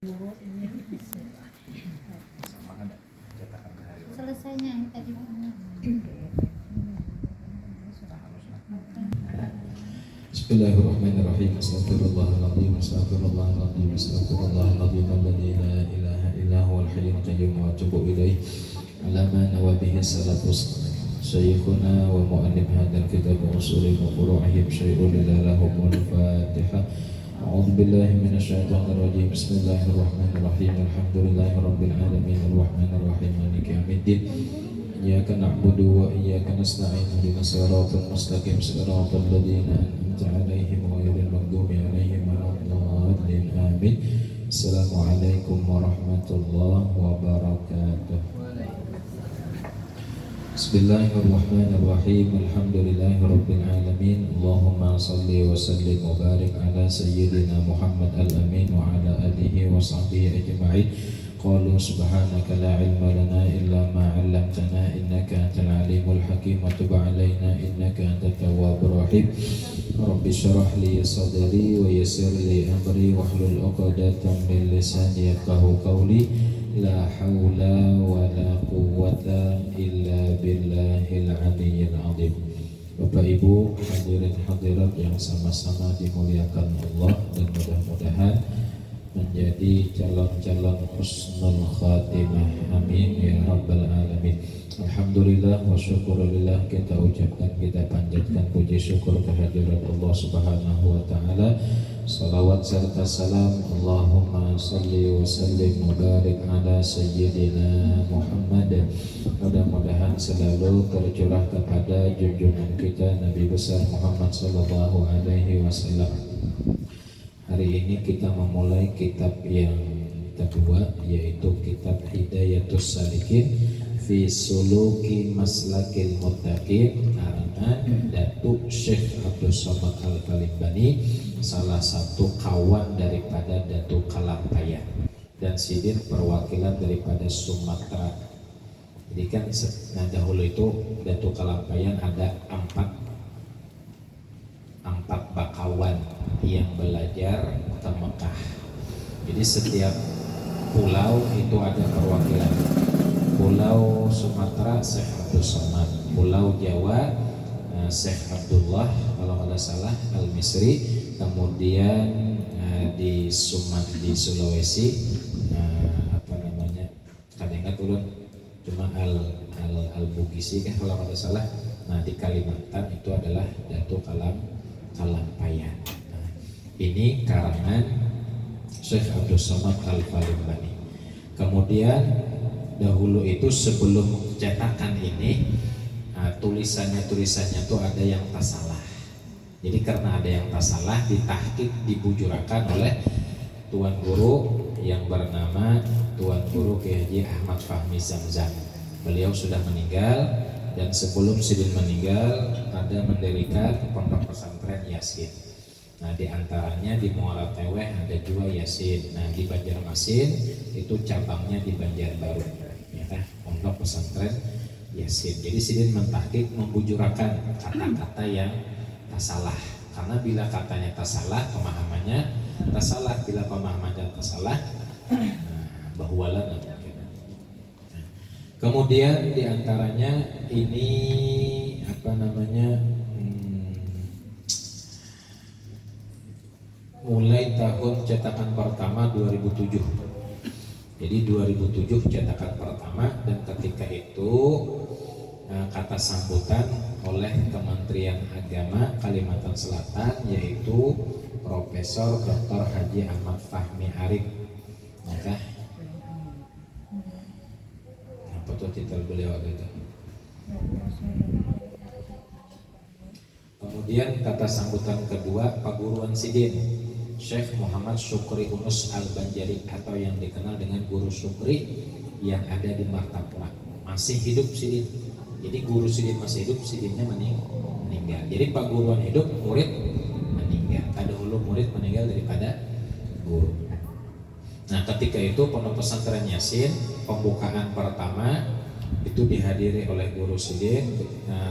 Selesainya yang tadi. Bismillahirrahmanirrahim. Astaghfirullahaladzim. Astaghfirullahaladzim. Astaghfirullahaladzim. Alladzi la ilaha illa huwal hayyul qayyum wa atubu ilaih. Ala ma nawa bihi salafus Syekhuna wa mu'allim hadzal kitab wa usulil furu'ihim syai'un lahum wal Fatihah. A'udzu billahi minasyaitonir rajim. Bismillahirrahmanirrahim. Alhamdulillahi rabbil alamin arrahmanir rahim maliki yaumiddin. Iyyaka na'budu wa iyyaka nasta'in ihdinas siratal mustaqim siratal ladzina an'amta 'alaihim ghairil maghdubi 'alaihim waladdallin. Amin. Assalamualaikum warahmatullahi wabarakatuh. Bismillahirrahmanirrahim. Alhamdulillahi rabbil alamin. Allahumma salli wa sallim wa barik ala sayyidina Muhammad al-amin wa ala alihi wa sahbihi ajma'in. Qalu subhanaka la ilma lana illa ma 'allamtana innaka antal alimul hakim wa tub 'alaina innaka antat tawwabur rahim. Rabbi shrah li sadri wa yassir li amri wahlul 'uqdatam min lisani yafqahu qawli. La haula wa la quwwata illa billahil aliyyil azim. Bapak Ibu hadirin hadirat yang sama-sama dimuliakan Allah, dan mudah-mudahan menjadi calon-calon husnul khatimah, amin ya rabbal alamin. Alhamdulillah wa syukurillah, kita ucapkan, kita panjatkan puji syukur kehadirat Allah subhanahu wa ta'ala. Salawat serta salam Allahumma salli wa sallim wa barik ala sayyidina Muhammad. Mudah-mudahan selalu tercurah kepada junjungan kita Nabi besar Muhammad sallallahu alaihi wasallam. Hari ini kita memulai kitab yang kedua, yaitu kitab Hidayatus Salikin fi Suluki Maslakil Muttaqin, karangan Datuk Syekh Abdul Somad Al-Kalimbani, salah satu kawan daripada Datuk Kalampayan, dan sidin perwakilan daripada Sumatera. Jadi kan dahulu itu Datuk Kalampayan ada empat bakawan yang belajar ke Mekah. Jadi setiap pulau itu ada perwakilan. Pulau Sumatera Syekh Abdul Somad, Pulau Jawa Syekh Abdullah kalau tidak salah Al-Misri, kemudian di Sulawesi kadang turun cuma Al-Bugisi kan kalau tidak salah. Nah di Kalimantan itu adalah Datuk Kalampayan. Nah, ini karangan Syekh Abdul Somad Al-Kalimbani. Kemudian dahulu itu sebelum cetakan ini tulisannya itu ada yang tak salah. Jadi karena ada yang tak salah, ditahqiq, dibujurakan oleh Tuan Guru yang bernama Tuan Guru Kiai Haji Ahmad Fahmi Zamzam. Beliau sudah meninggal, dan sebelum sidin meninggal ada mendirikan pondok pesantren Yasin. Nah di antaranya di Muara Teweh ada juga Yasin. Nah di Banjarmasin itu cabangnya di Banjarbaru, ya kan, pondok pesantren Yasin. Jadi sidin mentahqiq, membujurakan kata-kata yang tak salah. Karena bila katanya tak salah, pemahamannya tak salah. Bila pemahamannya tak salah, bahwalan. Kemudian diantaranya ini mulai tahun cetakan pertama 2007. Jadi 2007 cetakan pertama, dan ketika itu kata sambutan oleh Kementerian Agama Kalimantan Selatan, yaitu Profesor Dr. Haji Ahmad Fahmi Arif. Maka foto titel beliau itu. Kemudian kata sambutan kedua Paguruan Sidin Syekh Muhammad Syukri Unus Al-Banjari, atau yang dikenal dengan Guru Syukri, yang ada di Martapura. Masih hidup sidin. Jadi guru sidin masih hidup, sidinnya meninggal. Jadi Paguruan hidup, murid meninggal. Ada hulu murid meninggal daripada guru. Nah ketika itu pondok pesantren Yasin pembukaan pertama itu dihadiri oleh Guru Sidin,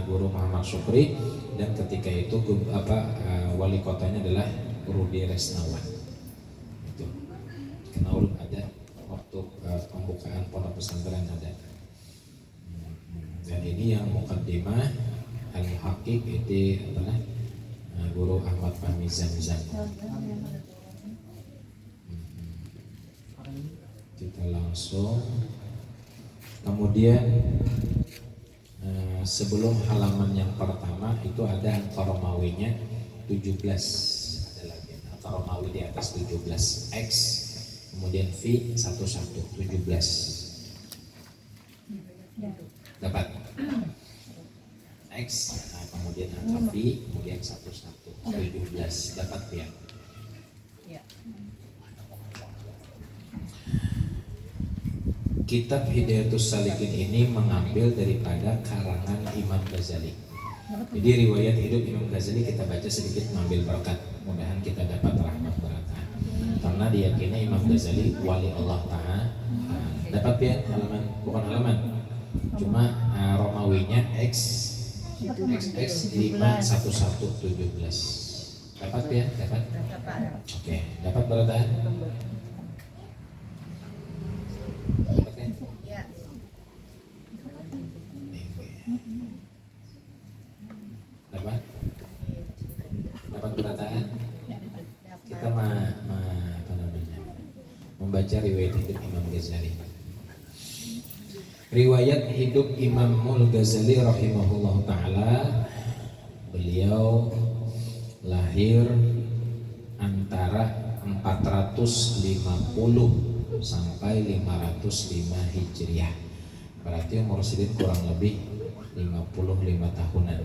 Guru Muhammad Syukri, dan ketika itu wali kotanya adalah Rudi Resnawan. Itu kenal pembukaan pondok pesantren ada. Dan ini yang mukaddimah al-muhaqqiq itu adalah Guru Ahmad Fahmi Zamzam. Kita langsung. Kemudian sebelum halaman yang pertama itu ada angka Romawinya 17, ada lagi angka Romawi di atas 17 X, kemudian V 11 17 dapat X, nah, kemudian angka V, kemudian 11 17 dapat ya. Kitab Hidayatus Salikin ini mengambil daripada karangan Imam Ghazali. Jadi riwayat hidup Imam Ghazali kita baca sedikit mengambil berkat. Mudah-mudahan kita dapat rahmat barakah. Karena diyakini Imam Ghazali wali Allah Ta'ala. Dapat ya halaman, bukan halaman. Cuma Romawinya X 5 11 17. Dapat ya? Dapat? Oke, dapat barakah. Dapat berataan. Kita membaca riwayat hidup Imam Ghazali. Riwayat hidup Imamul Ghazali rahimahullah ta'ala, beliau lahir antara 450 sampai 505 Hijriah. Berarti umur sidin kurang lebih 55 tahunan.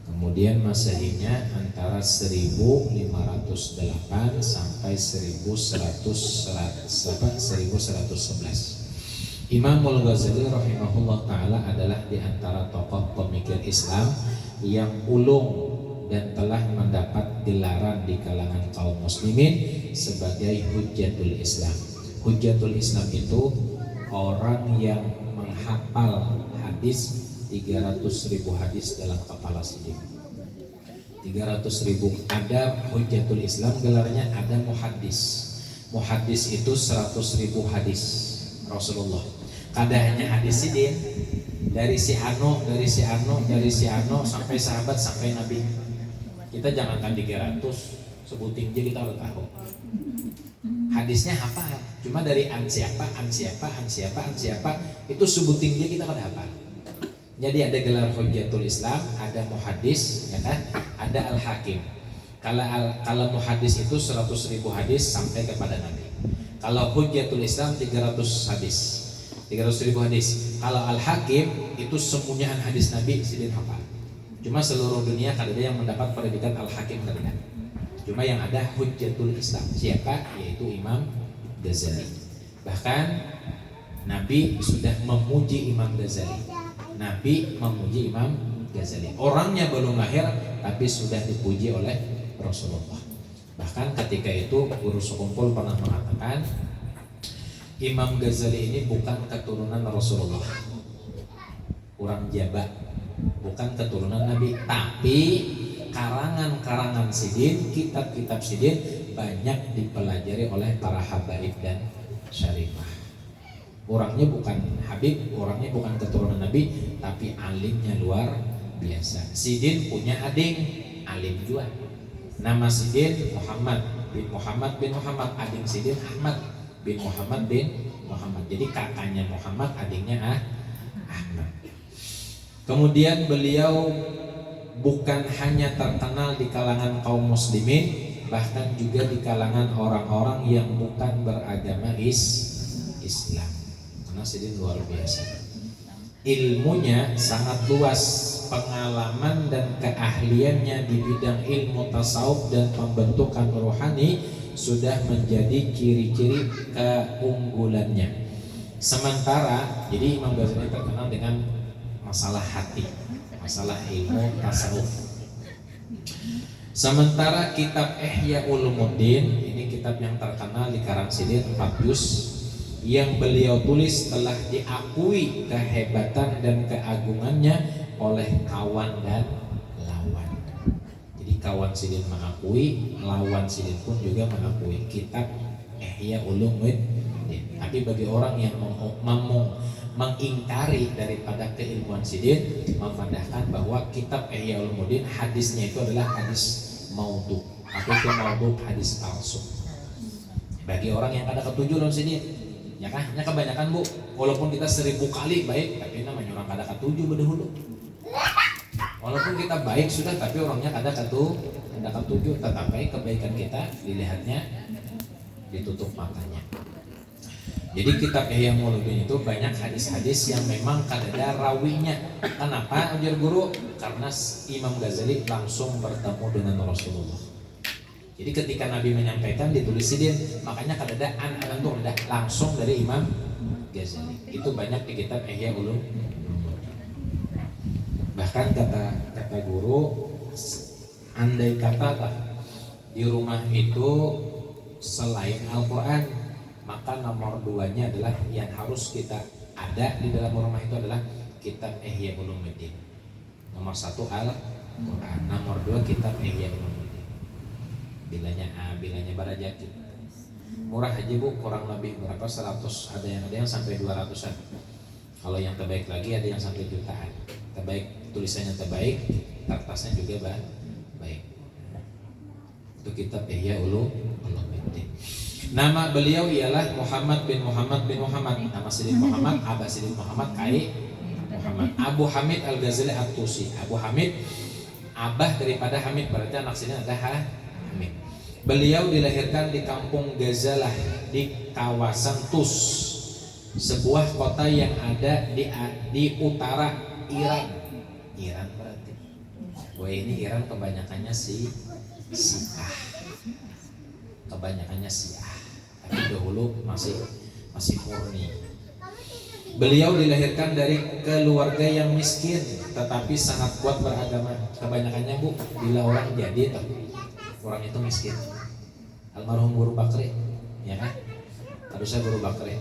Kemudian Masehinya antara 1508 sampai 1111. Imamul Ghazali rahimahullah ta'ala adalah di antara tokoh pemikir Islam yang ulung dan telah mendapat gelaran di kalangan kaum muslimin sebagai Hujjatul Islam. Hujjatul Islam itu orang yang menghafal hadis 300.000 hadis dalam kepala sendiri. 300.000 ada Hujjatul Islam, gelarnya ada muhaddis. Muhaddis itu 100.000 hadis Rasulullah. Kadahnya hadis sidin dari si Ano sampai sahabat sampai Nabi. Kita jangankan 300, sebuting aja kita udah tahu. Hadisnya apa? Cuma dari an siapa itu sebuting aja kita udah hafal. Jadi ada gelar Hujjatul Islam, ada muhaddis, ya kan? Ada al-hakim. Kalau muhaddis itu 100.000 hadis sampai kepada Nabi. Kalau Hujjatul Islam 300 hadis, 300.000 hadis. Kalau al-hakim itu semuanya hadis Nabi sidin hafal. Cuma seluruh dunia kada ada yang mendapat predikat al-hakim kada. Cuma yang ada Hujjatul Islam. Siapa? Yaitu Imam Ghazali. Bahkan Nabi sudah memuji Imam Ghazali. Nabi memuji Imam Ghazali. Orangnya belum lahir tapi sudah dipuji oleh Rasulullah. Bahkan ketika itu Guru Sekumpul pernah mengatakan Imam Ghazali ini bukan keturunan Rasulullah, orang Jawa, bukan keturunan Nabi, tapi karangan-karangan sidin, kitab-kitab sidin banyak dipelajari oleh para habaib dan syarifah. Orangnya bukan habib, orangnya bukan keturunan Nabi, tapi alimnya luar biasa. Sidin punya ading, alim juga. Nama sidin Muhammad bin Muhammad, ading sidin Ahmad bin Muhammad bin Muhammad. Jadi kakaknya Muhammad, adingnya Ahmad. Kemudian beliau bukan hanya terkenal di kalangan kaum muslimin, bahkan juga di kalangan orang-orang yang bukan beragama Islam. Karena sidin luar biasa. Ilmunya sangat luas, pengalaman dan keahliannya di bidang ilmu tasawuf dan pembentukan rohani sudah menjadi ciri-ciri keunggulannya. Sementara, jadi Imam Ghazali terkenal dengan masalah hati, masalah ilmu tasawuf. Sementara kitab Ihya Ulumuddin, ini kitab yang terkenal di karang sidin 4 juz, yang beliau tulis telah diakui kehebatan dan keagungannya oleh kawan dan lawan. Jadi kawan sidin mengakui, lawan sidin pun juga mengakui kitab Ihya Ulumuddin. Tapi bagi orang yang mengingkari daripada keilmuan sidin, memandangkan bahwa kitab Ihya Ulumuddin hadisnya itu adalah hadis maudhu. Apa itu maudhu? Hadis palsu. Bagi orang yang kada ketujuh lawan sidin, ya kan? Nya kebanyakan bu, walaupun kita 1000 kali baik, tapi namanya orang kada ketujuh bedahulu. Walaupun kita baik sudah, tapi orangnya kada ketujuh, tetapi kebaikan kita dilihatnya ditutup matanya. Jadi kitab Ihya Ulumuddin itu banyak hadis-hadis yang memang kadada rawinya. Kenapa ujar guru? Karena Imam Ghazali langsung bertemu dengan Rasulullah. Jadi ketika Nabi menyampaikan ditulis sidin, makanya kadada an-anan itu udah langsung dari Imam Ghazali. Itu banyak di kitab Ihya Ulumuddin. Bahkan kata guru, andai kata di rumah itu selain Al-Quran, maka nomor 2-nya adalah yang harus kita ada di dalam rumah itu adalah kitab Ihya Ulumuddin. Nomor 1 Al-Quran, nomor 2 kitab Ihya Ulumuddin. Bilanya barajat. Murah aja bu, kurang lebih berapa 100, ada yang sampai 200-an. Kalau yang terbaik lagi ada yang sampai jutaan. Terbaik, tulisannya terbaik, kertasnya juga baik. Itu kitab Ihya Ulumuddin. Nama beliau ialah Muhammad bin Muhammad bin Muhammad. Nama Sidin Muhammad, Abah Sidin Muhammad, Kai Muhammad. Abu Hamid Al-Ghazali At-Tusi. Abu Hamid, abah daripada Hamid, berarti anak Sidin ada Hamid. Beliau dilahirkan di kampung Ghazalah di kawasan Tus, sebuah kota yang ada di utara Iran. Iran berarti. Wah ini Iran kebanyakannya Syiah. Kebanyakannya Syiah. Tapi dahulu masih murni. Beliau dilahirkan dari keluarga yang miskin tetapi sangat kuat beragama. Kebanyakannya bu, bila orang jadi orang itu miskin. Almarhum Guru Bakri, ya kan? Harusnya Guru Bakri,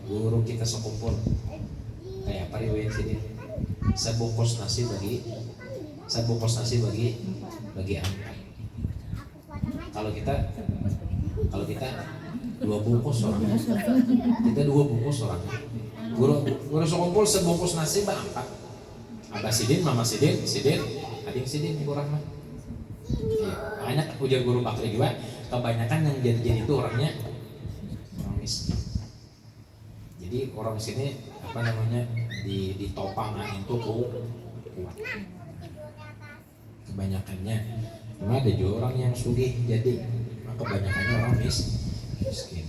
guru kita sekumpul. Kayak apa riwayat sini? Sebungkus nasi bagi angkat. Kalau kita 2 bungkus orang. Kita 2 bungkus orang. Guru sekumpul sebungkus nasi berangkat. Abah Sidin, Mama Sidin, adik Sidin, Ibu Rahmat. Ya, makanya ujar Guru Bakri juga, kebanyakan yang jadi itu orangnya orang miskin. Jadi orang sini di topangan itu kuat. Kebanyakannya. Cuma ada juga orang yang sugih, jadi kebanyakannya orang miskin.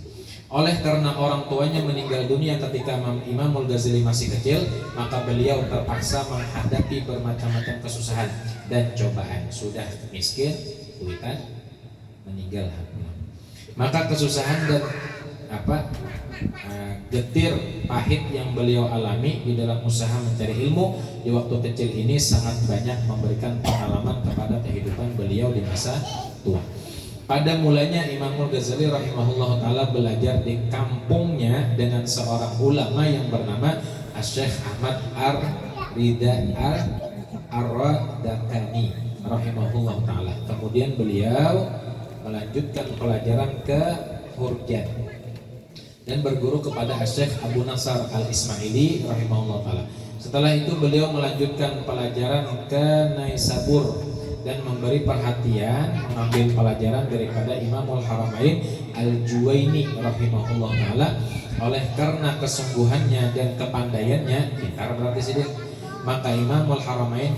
Oleh karena orang tuanya meninggal dunia ketika Imamul Ghazali masih kecil, maka beliau terpaksa menghadapi bermacam-macam kesusahan dan cobaan. Sudah miskin, duitan, meninggal. Maka kesusahan dan getir pahit yang beliau alami di dalam usaha mencari ilmu di waktu kecil ini sangat banyak memberikan pengalaman kepada kehidupan beliau di masa tua. Pada mulanya Imamul Ghazali rahimahullah ta'ala belajar di kampungnya dengan seorang ulama yang bernama Syekh Ahmad Ar-Ridha Ar-Radakani rahimahullah ta'ala. Kemudian beliau melanjutkan pelajaran ke Hurjan dan berguru kepada Syekh Abu Nasar Al-Ismaili rahimahullah ta'ala. Setelah itu beliau melanjutkan pelajaran ke Naisabur dan memberi perhatian mengambil pelajaran daripada Imamul Haramain Al-Juwaini rahimahullah ta'ala. Oleh karena kesungguhannya dan kepandaiannya, pintar berarti sih, maka Imamul Haramain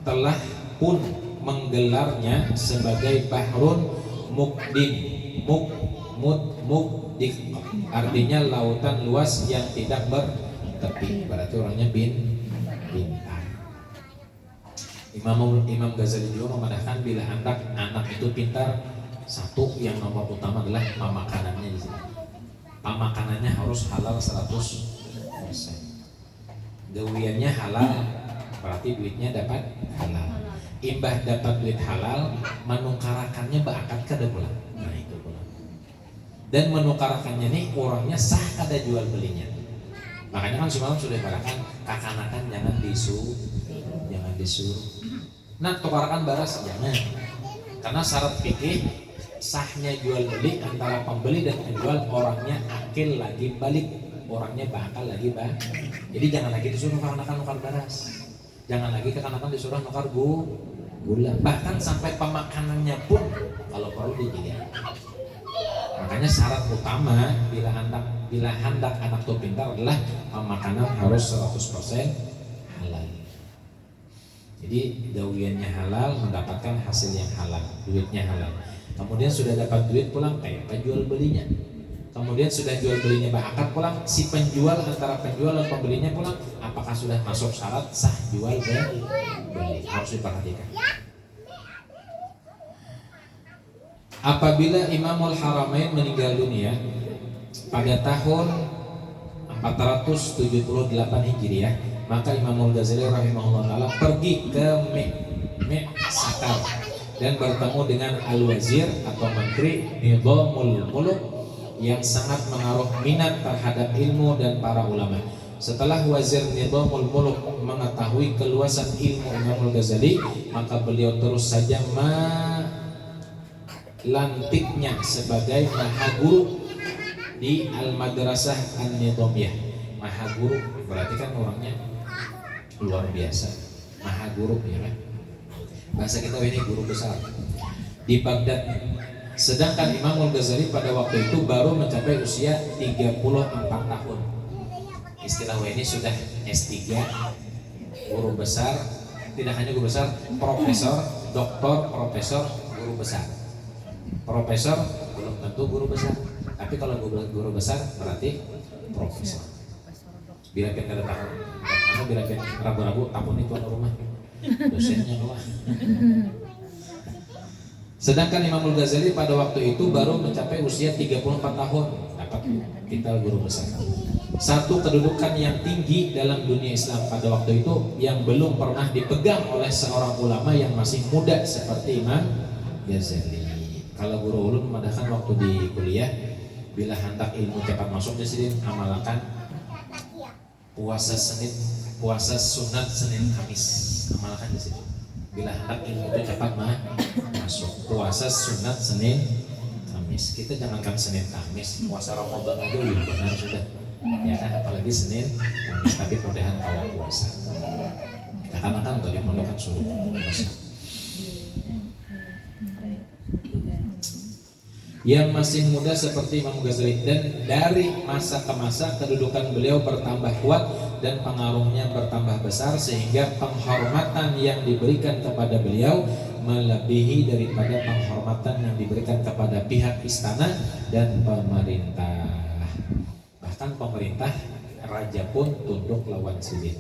telah pun menggelarnya sebagai Bahrun Mukdim. Mukdik artinya lautan luas yang tidak bertepi. Berarti orangnya pintar. Imam Ghazali juga memandangkan bila anak itu pintar, satu yang nomor utama adalah pemakanannya di sini. Pemakanannya harus halal 100%. Gawiannya halal, berarti duitnya dapat halal. Imbah dapat duit halal, menukarakannya bakat kada pulang. Nah itu pulang. Dan menukarakannya nih orangnya sah kada jual belinya. Makanya kan semalam sudah dikatakan kakanakan jangan disuruh. Nah, tukarakan baras jangan. Karena syarat fikih sahnya jual beli antara pembeli dan penjual, orangnya akil lagi balik, orangnya bakal lagi balik. Jadi jangan lagi disuruh kekanakan nukar beras, jangan lagi kekanakan disuruh nukar gula, bahkan sampai pemakanannya pun kalau perlu dijaga. Makanya syarat utama bila hendak anak tuh pintar adalah makanan harus 100% halal. Jadi gawiannya halal, mendapatkan hasil yang halal, duitnya halal. Kemudian sudah dapat duit pulang, kayak jual belinya. Kemudian sudah jual belinya akad pulang, si penjual antara penjual dan pembelinya pulang, apakah sudah masuk syarat sah jual beli? Harus diperhatikan. Apabila Imamul Haramain meninggal dunia pada tahun 478 Hijriah, maka Imamul Ghazali rahimahullah ta'ala pergi ke Sakar dan bertemu dengan Al-Wazir atau Menteri Nidhamul Muluk yang sangat menaruh minat terhadap ilmu dan para ulama. Setelah Wazir Nidhamul Muluk mengetahui keluasan ilmu Imamul Ghazali, maka beliau terus saja lantiknya sebagai mahaguru di Al-Madrasah An-Nidhamiyah. Mahaguru berarti kan orangnya luar biasa, mahaguru ya kan, bahasa kita ini guru besar di Baghdad. Sedangkan Imamul Ghazali pada waktu itu baru mencapai usia 34 tahun. Istilah ini sudah S3, guru besar, tidak hanya guru besar, profesor, doktor, profesor, guru besar. Profesor belum tentu guru besar, tapi kalau guru besar berarti profesor. Bila kita ada tahun, karena bila kita ragu-ragu tahun itu ada rumah, dosennya doang. Sedangkan Imamul Ghazali pada waktu itu baru mencapai usia 34 tahun, dapat titel guru besar. Satu kedudukan yang tinggi dalam dunia Islam pada waktu itu yang belum pernah dipegang oleh seorang ulama yang masih muda seperti Imam Ghazali. Kalau guru ulun memadahkan waktu di kuliah, bila hendak ilmu cepat masuk di sini, amalkan puasa sunat Senin Kamis, amalkan di sini. Bila hendak ilmu itu cepat masuk, puasa sunat Senin Kamis. Kita jangankan Senin Kamis, puasa Ramadan aja udah benar sudah, ya kan? Apalagi Senin Kamis, tapi mudahan kalau puasa. Karena kan tadi mendoakan suruh puasa. Yang masih muda seperti Imam Ghazali, dan dari masa ke masa kedudukan beliau bertambah kuat dan pengaruhnya bertambah besar sehingga penghormatan yang diberikan kepada beliau melebihi daripada penghormatan yang diberikan kepada pihak istana dan pemerintah. Bahkan pemerintah, raja pun tunduk lawan silih.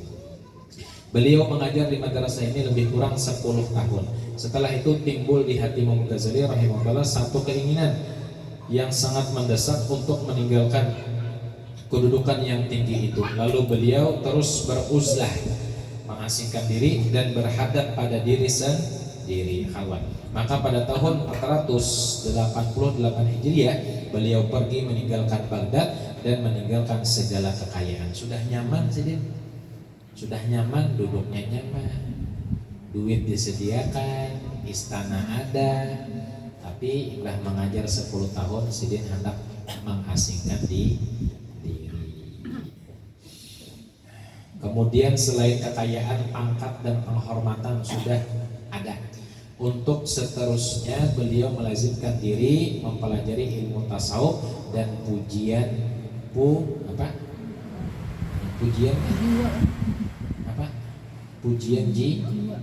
Beliau mengajar di madrasah ini lebih kurang 10 tahun. Setelah itu timbul di hati Imam Ghazali rahimahullah satu keinginan yang sangat mendesak untuk meninggalkan kedudukan yang tinggi itu. Lalu beliau terus beruzlah, mengasingkan diri dan berhadap pada diri sendiri, khalwat. Maka pada tahun 488 Hijriah beliau pergi meninggalkan Baghdad dan meninggalkan segala kekayaan. Sudah nyaman sih, sudah nyaman, duduknya nyaman, duit disediakan, istana ada, tapi udah mengajar 10 tahun sidin hendak mengasingkan diri. Kemudian selain kekayaan, pangkat dan penghormatan sudah ada. Untuk seterusnya beliau melazimkan diri mempelajari ilmu tasawuf dan pujian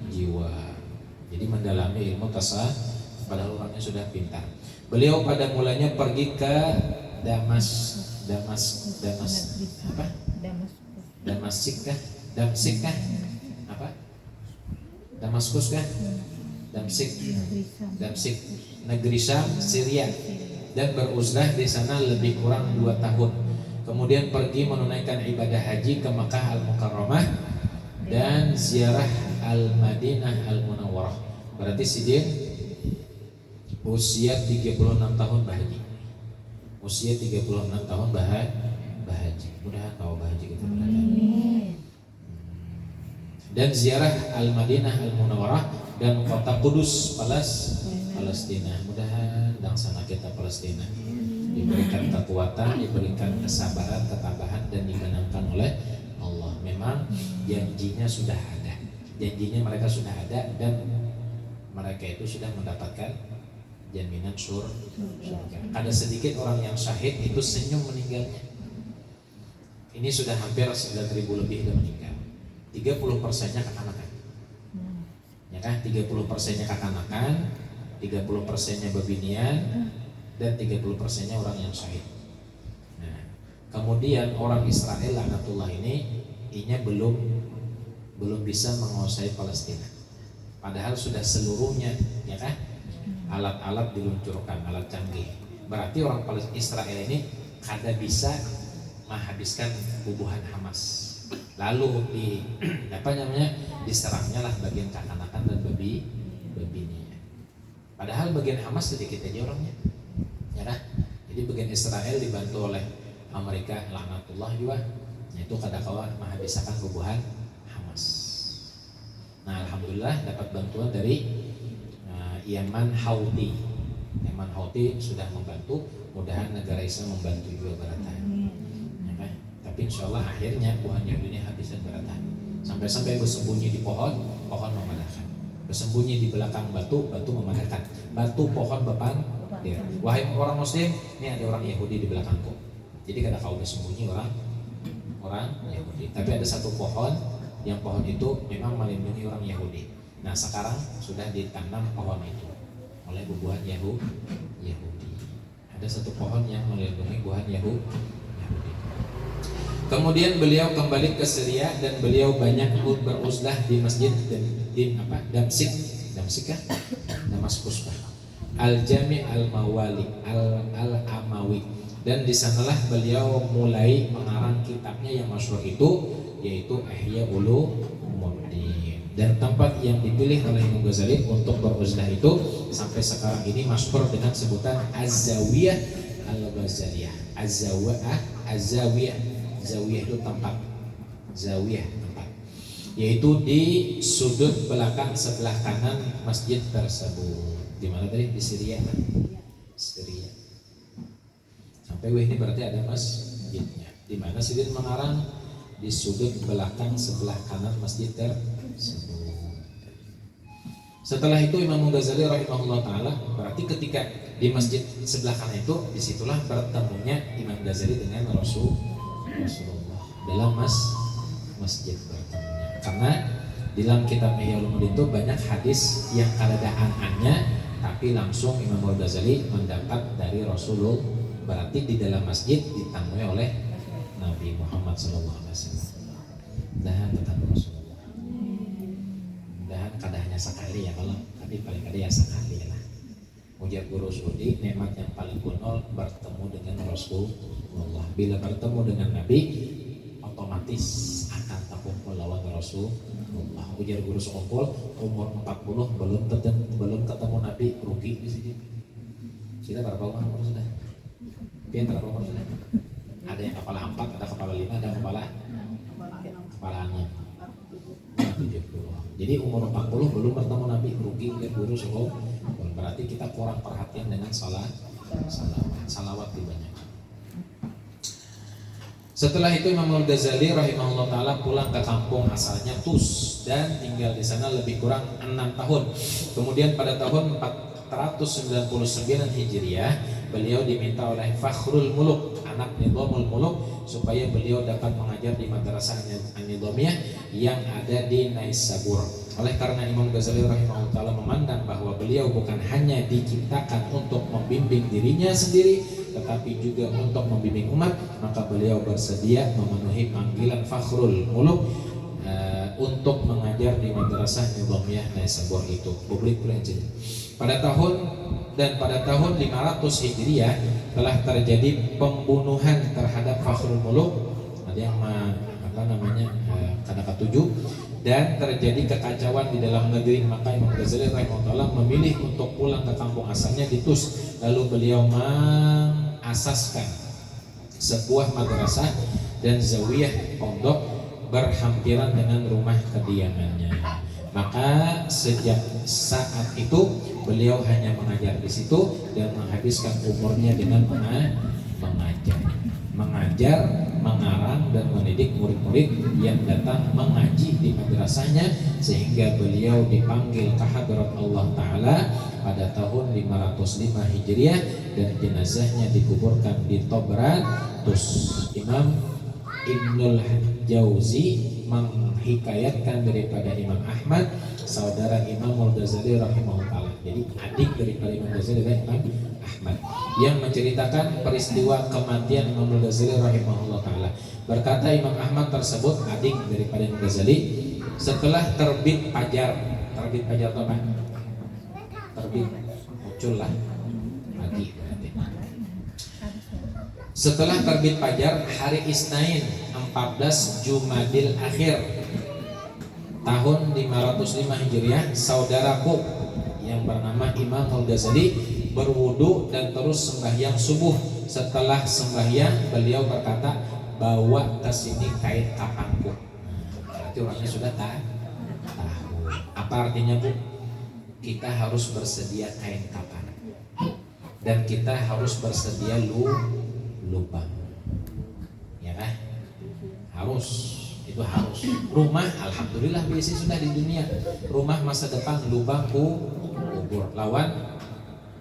jiwa. Jadi mendalami ilmu tasawuf, padahal orangnya sudah pintar. Beliau pada mulanya pergi ke Damaskus kah? Damsyik, negeri Syam, Syria, dan beruzlah di sana lebih kurang 2 tahun. Kemudian pergi menunaikan ibadah haji ke Makkah Al-Mukarramah dan ziarah Al-Madinah Al-Munawwarah. Berarti sidin usia 36 tahun berhaji. Usia 36 tahun berhaji. Mudah-mudahan tahu berhaji kita berada. Dan ziarah Al-Madinah Al-Munawwarah dan kota Kudus Palestina. Mudah-mudahan dangsana kita Palestina diberikan kekuatan, diberikan kesabaran, ketabahan, dan dimenangkan oleh Allah. Memang janjinya sudah ada, janjinya mereka sudah ada, dan mereka itu sudah mendapatkan jaminan surga. Ada sedikit orang yang syahid itu senyum meninggalnya. Ini sudah hampir 9.000 lebih yang meninggal. 30%-nya kekanakan. Ya kan? 30%-nya kekanakan, 30%-nya bebinian, dan 30%-nya orang yang syahid. Nah, kemudian orang Israel laknatullah ini belum bisa menguasai Palestina. Padahal sudah seluruhnya, ya kan? Alat-alat diluncurkan, alat canggih. Berarti orang Israel ini kada bisa menghabiskan bubuhan Hamas. Lalu diserangnya lah bagian kekanakan dan bebininya. Padahal bagian Hamas sedikit aja orangnya. Ya kan? Jadi bagian Israel dibantu oleh Amerika laknatullah juga, yaitu kadang-kala menghabiskan bubuhan Hamas. Nah, alhamdulillah dapat bantuan dari Yaman Houthi. Yaman Houthi sudah membantu, mudahan negara Islam membantu juga baratan. Ya kan? Tapi insya Allah akhirnya buhan Yahudi ini habisan baratan. Sampai-sampai bersembunyi di pohon memadamkan. Bersembunyi di belakang batu memadamkan. Batu pohon bepan. Wahai orang Muslim, ini ada orang Yahudi di belakangku. Jadi kada kau bersembunyi orang Yahudi. Tapi ada satu pohon, yang pohon itu memang melindungi orang Yahudi. Nah, sekarang sudah ditanam pohon itu oleh bubuhan Yahudi. Ada satu pohon yang melindungi bubuhan Yahudi. Kemudian beliau kembali ke Syria dan beliau banyak beruzlah di masjid Damaskus Al-Jami' Al-Mawali Al-Amawi, dan di sanalah beliau mulai mengarang kitabnya yang masyhur itu, yaitu Ihya Ulumuddin. Dan tempat yang dipilih oleh Imam Ghazali untuk beruzlah itu sampai sekarang ini masyhur dengan sebutan Az-Zawiyah Al-Ghazaliyah. Zawiyah itu tempat, yaitu di sudut belakang sebelah kanan masjid tersebut. Di mana tadi? Di Syria. Sampai ini berarti ada masjidnya. Di mana Sidin mengarang? Di sudut belakang sebelah kanan masjid tersebut. Setelah itu Imam Ghazali rahimahullah ta'ala, berarti ketika di masjid sebelah kanan itu, disitulah bertemunya Imam Ghazali dengan Rasulullah dalam masjid bertemunya. Karena di dalam kitab Ihya Ulumuddin itu banyak hadis yang keadaannya, tapi langsung Imam Ghazali mendapat dari Rasulullah. Berarti di dalam masjid ditemui oleh Nabi Muhammad SAW. Dan ketemu Rasulullah. Dan kadangnya sekali ya kalau, tapi paling kada ya sekali lah. Ujar Guru Sudi, nikmat yang paling kuno bertemu dengan Rasulullah. Bila bertemu dengan Nabi, otomatis akan terkumpul lawan Rasulullah. Ujar Guru Sekumpul, umur 40 belum ketemu Nabi, rugi di sini. Kita berapa umur sudah? Dia berapa umur sudah? Ada yang kepala 4, ada kepala 5, ada kepala 6. 70. Jadi umur 40 belum bertemu Nabi, rugi ujar Guru Sekumpul. Berarti kita kurang perhatian dengan salawat dibanyak. Setelah itu Imam Al-Ghazali rahimahullah ta'ala pulang ke kampung asalnya Tus dan tinggal di sana lebih kurang 6 tahun. Kemudian pada tahun 499 Hijriah beliau diminta oleh Fakhrul Muluk, anak Nidhamul Muluk, supaya beliau dapat mengajar di madrasah An-Nidhamiyah yang ada di Naisabur. Oleh karena Imam Ghazali rahimahullah ta'ala memandang bahwa beliau bukan hanya diciptakan untuk membimbing dirinya sendiri, tetapi juga untuk membimbing umat, maka beliau bersedia memenuhi panggilan Fakhrul Muluk untuk mengajar di madrasah Nidhamiyah Naisabur itu. Publik pelajari. Pada tahun 500 Hijriah telah terjadi pembunuhan terhadap Fakhrul Muluk, ada yang Kanaka 7, dan terjadi kekacauan di dalam negeri. Maka Imam Ghazali rahimahullah memilih untuk pulang ke kampung asalnya di Tus. Lalu beliau mengasaskan sebuah madrasah dan zawiyah pondok berhampiran dengan rumah kediamannya. Maka sejak saat itu beliau hanya mengajar di situ dan menghabiskan umurnya dengan mengajar, mengarang dan mendidik murid-murid yang datang mengaji di madrasahnya, sehingga beliau dipanggil ke hadrat Allah Ta'ala pada tahun 505 Hijriah dan jenazahnya dikuburkan di Tobratus. Imam Ibnul Jauzi menghikayatkan daripada Imam Ahmad, saudara Imam Al-Ghazali rahimahullah. Jadi adik daripada Imam Ghazali adalah Imam Ahmad, yang menceritakan peristiwa kematian Imam Al-Ghazali rahimahullah ta'ala. Berkata Imam Ahmad tersebut, adik daripada Imam Ghazali, setelah terbit fajar itu apa? Terbit, muncullah pagi berarti. Setelah terbit fajar hari Isnin 14 Jumadil Akhir tahun 505 Hijriah, saudaraku yang bernama Imam Al-Ghazali berwudu dan terus sembahyang subuh. Setelah sembahyang beliau berkata, bawa ke sini kain kapanku. Berarti orangnya sudah tahu. Apa artinya, Bu? Kita harus bersedia kain kapan dan kita harus bersedia lubang, ya kan? Harus, itu harus. Rumah alhamdulillah biasa sudah di dunia. Rumah masa depan lubang kubur. Lawan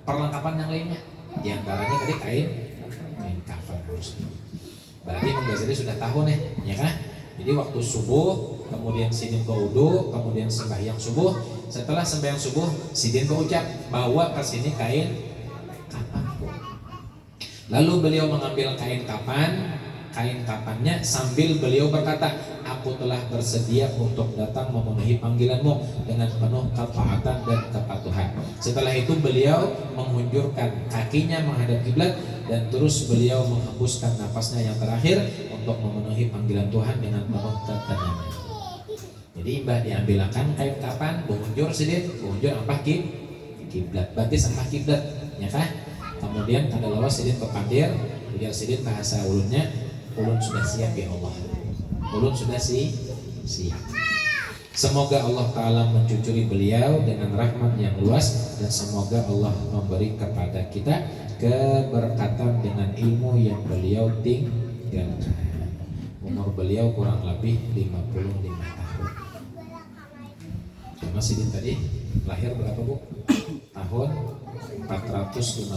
perlengkapan yang lainnya, di antaranya tadi kain kafan harus. Berarti Imam Ghazali sudah tahu nih, ya kan? Jadi waktu subuh, kemudian sidin berwudu, kemudian sembahyang subuh. Setelah sembahyang subuh, sidin berucap, bawa ke sini kain kapanku. Lalu beliau mengambil kain kapannya sambil beliau berkata, aku telah bersedia untuk datang memenuhi panggilanmu dengan penuh ketaatan dan kepatuhan. Setelah itu beliau menghunjurkan kakinya menghadap kiblat dan terus beliau menghembuskan nafasnya yang terakhir untuk memenuhi panggilan Tuhan dengan penuh ketenangan. Jadi mbah diambilkan kain kapan, menghunjur sidin, menghunjur apa kiblat, berarti sama kiblat, ya kan? Kemudian kada lawas sidin kepandir, biar sidin bahasa ulunnya, ulun sudah siap ya Allah. Ulun sudah siap. Semoga Allah Ta'ala mencucuri beliau dengan rahmat yang luas, dan semoga Allah memberi kepada kita keberkatan dengan ilmu yang beliau tinggalkan. Umur beliau kurang lebih 55 tahun. Karena sidin tadi lahir berapa, Bu? Tahun 450.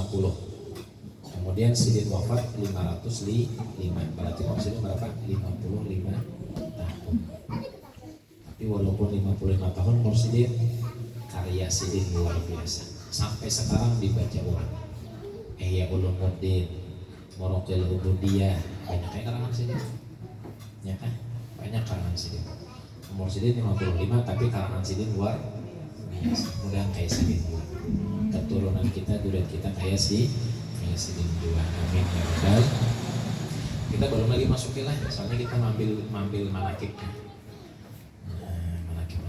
Kemudian sidin wafat 505. Berarti sidin berapa? 55 tahun. Tapi walaupun 55 tahun sidin, karya sidin luar biasa. Sampai sekarang dibaca orang. Ihya Ulumuddin, Muraqil Ubudiyah, banyak karangan sidin. Ya kan? Banyak karangan sidin. Umur sidin 55 tapi karangan sidin luar biasa. Mudah kayak sidin juga. Keturunan kita, duren kita kayak sidin juga. Amin ya rabbal. Kita belum lagi masukin lah, soalnya kita mambil manakibnya. Manakib.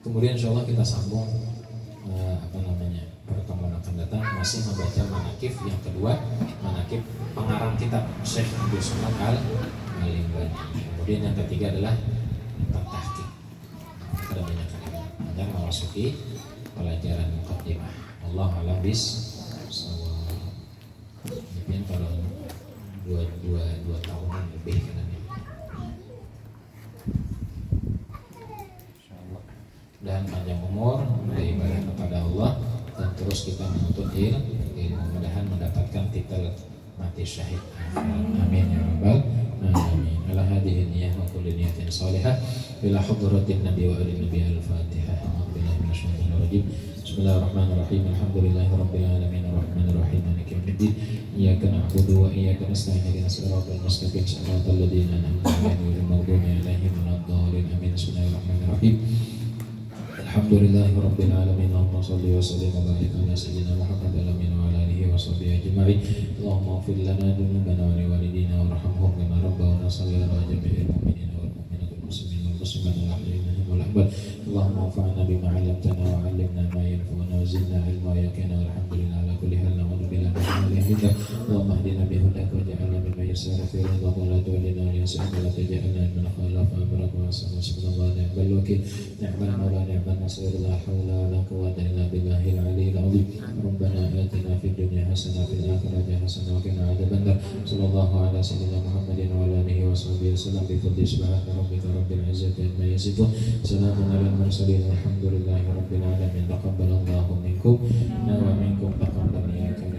Kemudian insya Allah kita sambung pertemuan akan datang masih membaca manakib yang kedua, manakib pengarang kitab Syekh Abdul Somad Al-Limbani. Kemudian yang ketiga adalah tahqiq. Ada banyak yang memasuki pelajaran muqaddimah. Allah a'lam bissawab. Mungkin kalau dua tahunan lebih kan ini. Dan panjang umur, beribadah kepada Allah, dan terus kita menuntut ilmu, mudah-mudahan mendapatkan titel mati syahid. Amin ya rabbal alamin. Ala hadhihi niyyah wa kulli niyatin salihah ila hadratin nabi wa ali nabi al-fatihah. Billahi minasyaitonir rajim. Bismillahirrahmanirrahim. Alhamdulillahirabbil alamin arrahmanir rahim maliki yaumiddin. Iyyaka na'budu wa iyyaka nasta'in ihdinas siratal mustaqim siratal ladzina an'amta 'alaihim ghairil maghdubi 'alaihim waladdallin. Amin. Bismillahirrahmanirrahim. Alhamdulillahirabbil alamin. Allahumma shalli wa sallim wa barik ala sayyidina Muhammad wa ala alihi wa sahbihi ajma'in. Allahumma ighfir lana dhunubana wa liwalidina warhamhum kama rabbawna shaghira wa jami'il mu'minina wal mu'minat. المسلمين والمسلمات الأحياء منهم والأموات اللهم انفعنا بما علمتنا وعلمنا ما ينفعنا وزدنا علما ويقينا والحمد لله على كل حال نعوذ بالله من حال الهدى اللهم اهدنا بهداك واجعلنا ممن يسار في رضاك ولا تولنا وليسعك ولا تجعلنا من خالف أمرك وعصاك سبحان الله نعم الوكيل نعم المولى نعم النصير لا حول ولا قوة إلا بالله العلي العظيم ربنا آتنا في الدنيا حسنة وفي الآخرة حسنة وقنا عذاب النار صلى الله على سيدنا محمد وعلى آله وصحبه وسلم بفضل سبحان ربك رب العزة عما يصفون سلام على المرسلين والحمد لله رب العالمين تقبل الله منكم ومنكم تقبل يا كريم